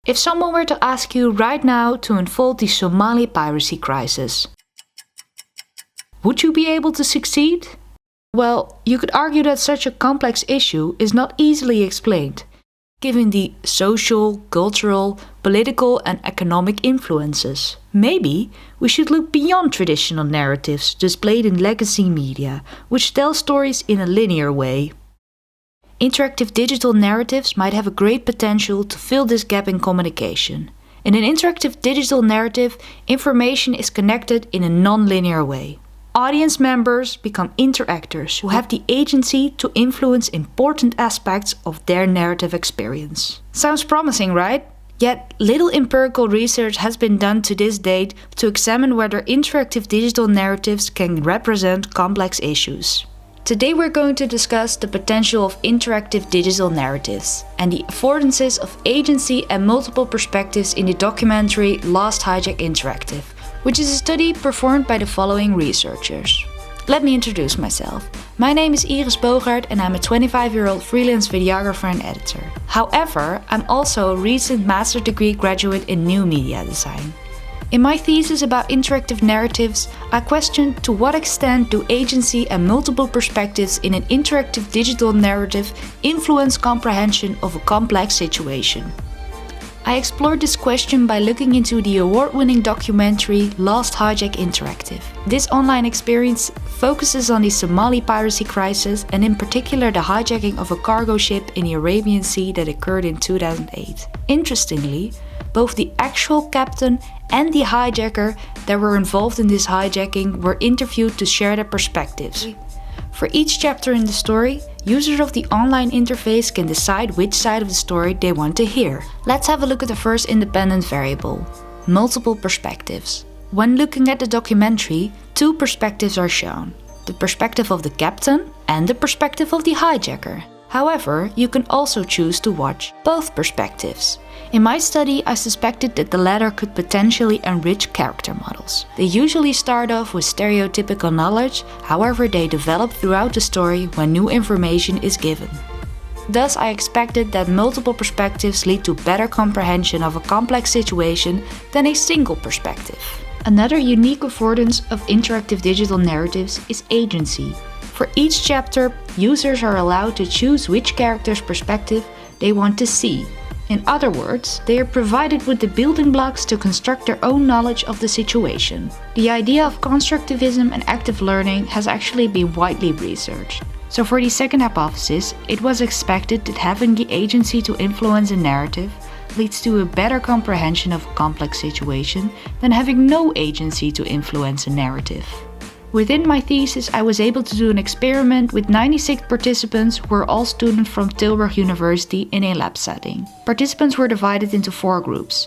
If someone were to ask you right now to unfold the Somali piracy crisis, would you be able to succeed? Well, you could argue that such a complex issue is not easily explained, given the social, cultural, political and economic influences. Maybe we should look beyond traditional narratives displayed in legacy media, which tell stories in a linear way. Interactive digital narratives might have a great potential to fill this gap in communication. In an interactive digital narrative, information is connected in a non-linear way. Audience members become interactors who have the agency to influence important aspects of their narrative experience. Sounds promising, right? Yet, little empirical research has been done to this date to examine whether interactive digital narratives can represent complex issues. Today we're going to discuss the potential of interactive digital narratives and the affordances of agency and multiple perspectives in the documentary Last Hijack Interactive, which is a study performed by the following researchers. Let me introduce myself. My name is Iris Bogaert and I'm a 25-year-old freelance videographer and editor. However, I'm also a recent master's degree graduate in new media design. In my thesis about interactive narratives, I questioned to what extent do agency and multiple perspectives in an interactive digital narrative influence comprehension of a complex situation. I explored this question by looking into the award-winning documentary Last Hijack Interactive. This online experience focuses on the Somali piracy crisis and in particular the hijacking of a cargo ship in the Arabian Sea that occurred in 2008. Interestingly, both the actual captain and the hijacker that were involved in this hijacking were interviewed to share their perspectives. For each chapter in the story, users of the online interface can decide which side of the story they want to hear. Let's have a look at the first independent variable, multiple perspectives. When looking at the documentary, two perspectives are shown, the perspective of the captain and the perspective of the hijacker. However, you can also choose to watch both perspectives. In my study, I suspected that the latter could potentially enrich character models. They usually start off with stereotypical knowledge, however they develop throughout the story when new information is given. Thus, I expected that multiple perspectives lead to better comprehension of a complex situation than a single perspective. Another unique affordance of interactive digital narratives is agency. For each chapter, users are allowed to choose which character's perspective they want to see. In other words, they are provided with the building blocks to construct their own knowledge of the situation. The idea of constructivism and active learning has actually been widely researched. So for the second hypothesis, it was expected that having the agency to influence a narrative leads to a better comprehension of a complex situation than having no agency to influence a narrative. Within my thesis, I was able to do an experiment with 96 participants who were all students from Tilburg University in a lab setting. Participants were divided into 4 groups.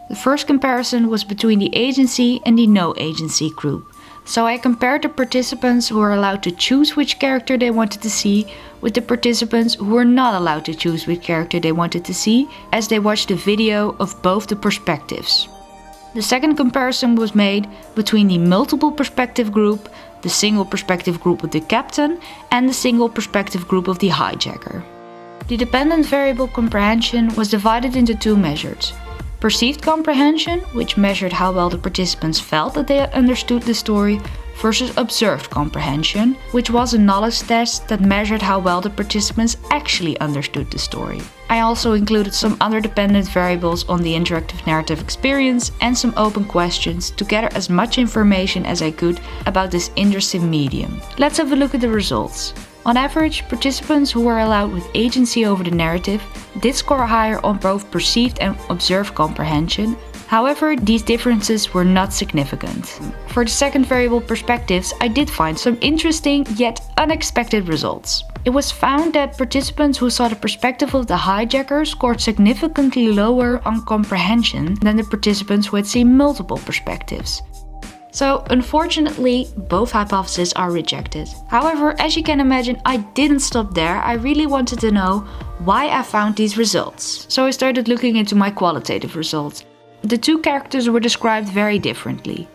The first comparison was between the agency and the no agency group. So I compared the participants who were allowed to choose which character they wanted to see with the participants who were not allowed to choose which character they wanted to see as they watched the video of both the perspectives. The second comparison was made between the multiple perspective group, the single perspective group of the captain, and the single perspective group of the hijacker. The dependent variable comprehension was divided into 2 measures. Perceived comprehension, which measured how well the participants felt that they understood the story, versus observed comprehension, which was a knowledge test that measured how well the participants actually understood the story. I also included some other dependent variables on the interactive narrative experience and some open questions to gather as much information as I could about this interesting medium. Let's have a look at the results. On average, participants who were allowed with agency over the narrative did score higher on both perceived and observed comprehension. However, these differences were not significant. For the second variable perspectives, I did find some interesting yet unexpected results. It was found that participants who saw the perspective of the hijacker scored significantly lower on comprehension than the participants who had seen multiple perspectives. So, unfortunately, both hypotheses are rejected. However, as you can imagine, I didn't stop there. I really wanted to know why I found these results. So I started looking into my qualitative results. The 2 characters were described very differently.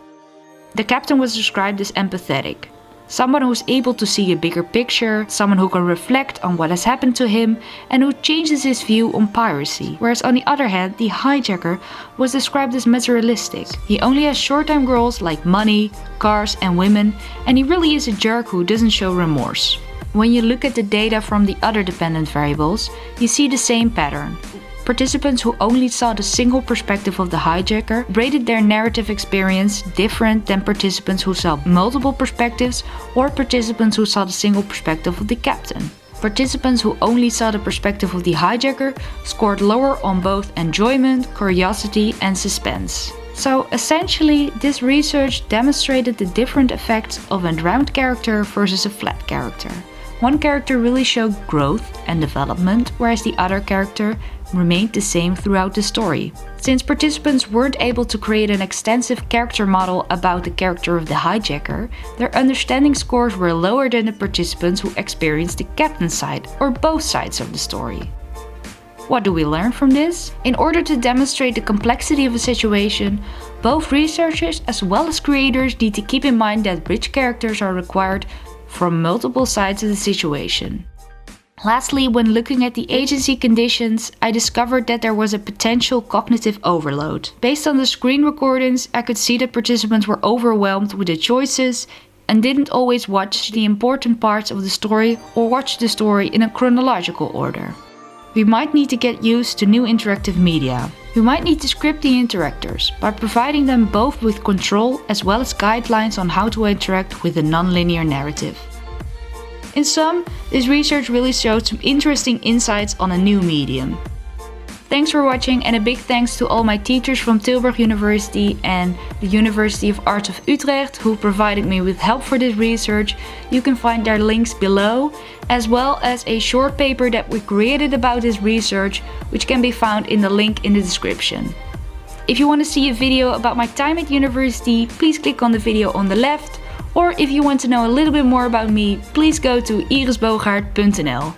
The captain was described as empathetic. Someone who's able to see a bigger picture, someone who can reflect on what has happened to him and who changes his view on piracy. Whereas on the other hand, the hijacker was described as materialistic. He only has short-term goals like money, cars and women, and he really is a jerk who doesn't show remorse. When you look at the data from the other dependent variables, you see the same pattern. Participants who only saw the single perspective of the hijacker rated their narrative experience different than participants who saw multiple perspectives or participants who saw the single perspective of the captain. Participants who only saw the perspective of the hijacker scored lower on both enjoyment, curiosity and suspense. So essentially, this research demonstrated the different effects of a round character versus a flat character. One character really showed growth and development, whereas the other character remained the same throughout the story. Since participants weren't able to create an extensive character model about the character of the hijacker, their understanding scores were lower than the participants who experienced the captain's side or both sides of the story. What do we learn from this? In order to demonstrate the complexity of a situation, both researchers as well as creators need to keep in mind that rich characters are required from multiple sides of the situation. Lastly, when looking at the agency conditions, I discovered that there was a potential cognitive overload. Based on the screen recordings, I could see that participants were overwhelmed with the choices and didn't always watch the important parts of the story or watch the story in a chronological order. We might need to get used to new interactive media. We might need to script the interactors by providing them both with control as well as guidelines on how to interact with a non-linear narrative. In sum, this research really showed some interesting insights on a new medium. Thanks for watching and a big thanks to all my teachers from Tilburg University and the University of Arts of Utrecht who provided me with help for this research. You can find their links below, as well as a short paper that we created about this research, which can be found in the link in the description. If you want to see a video about my time at university, please click on the video on the left. Or if you want to know a little bit more about me, please go to irisbogaert.nl.